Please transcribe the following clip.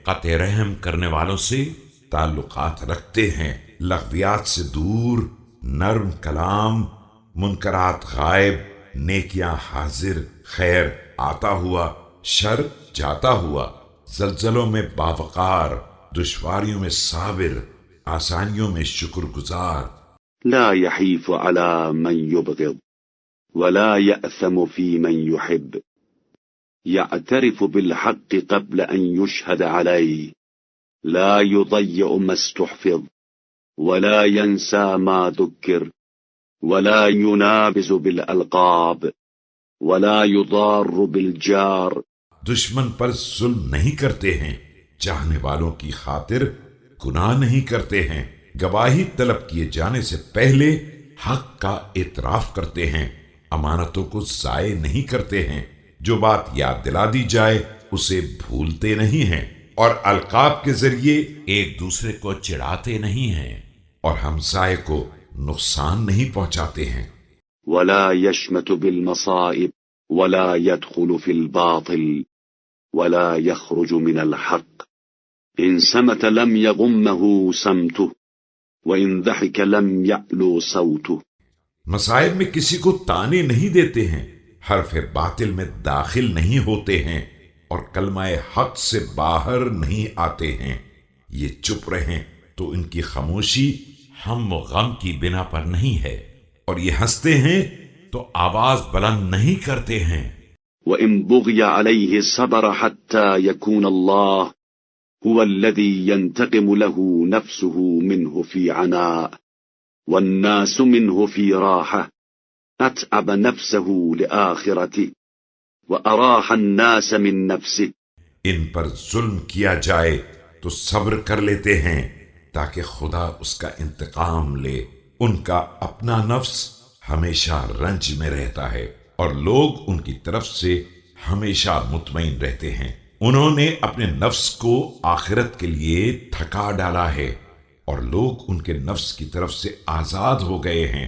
قطع رحم کرنے والوں سے تعلقات رکھتے ہیں، لغویات سے دور، نرم کلام، منکرات غائب، نیکیاں حاضر، خیر آتا ہوا، شر جاتا ہوا، زلزلوں میں باوقار، دشواریوں میں صابر، آسانیوں میں شکر گزار۔ لا يحيف على من يبغض ولا يأثم في من يحب، يعترف بالحق قبل أن يشهد عليه، لا يضيع ما استحفظ ولا ينسى ما ذكر، ولا ينابز بالألقاب ولا يضار بالجار۔ دشمن پر ظلم نہیں کرتے ہیں، چاہنے والوں کی خاطر گناہ نہیں کرتے ہیں، گواہی طلب کیے جانے سے پہلے حق کا اعتراف کرتے ہیں، امانتوں کو ضائع نہیں کرتے ہیں، جو بات یاد دلا دی جائے اسے بھولتے نہیں ہیں، اور القاب کے ذریعے ایک دوسرے کو چڑھاتے نہیں ہیں، اور ہمسائے کو نقصان نہیں پہنچاتے ہیں۔ ولا يشمت بالمصائب ولا يدخل في الباطل ولا يخرج من الحق، إن سمت لم يغمه سمته وإن ضحك لم يعلو صوته۔ مصائب میں کسی کو تانے نہیں دیتے ہیں، حرف باطل میں داخل نہیں ہوتے ہیں، اور کلمہ حق سے باہر نہیں آتے ہیں۔ یہ چپ رہیں تو ان کی خاموشی ہم و غم کی بنا پر نہیں ہے، اور یہ ہنستے ہیں تو آواز بلند نہیں کرتے ہیں۔ وإن بغي عليه صبر حتى يكون الله هو الذي ينتقم له نفسه منه في عناء والناس منه في راحة، أتعب نفسه لآخرته وأراح الناس من نفسه۔ ان پر ظلم کیا جائے تو صبر کر لیتے ہیں تاکہ خدا اس کا انتقام لے، ان کا اپنا نفس ہمیشہ رنج میں رہتا ہے، اور لوگ ان کی طرف سے ہمیشہ مطمئن رہتے ہیں۔ انہوں نے اپنے نفس کو آخرت کے لیے تھکا ڈالا ہے، اور لوگ ان کے نفس کی طرف سے آزاد ہو گئے ہیں۔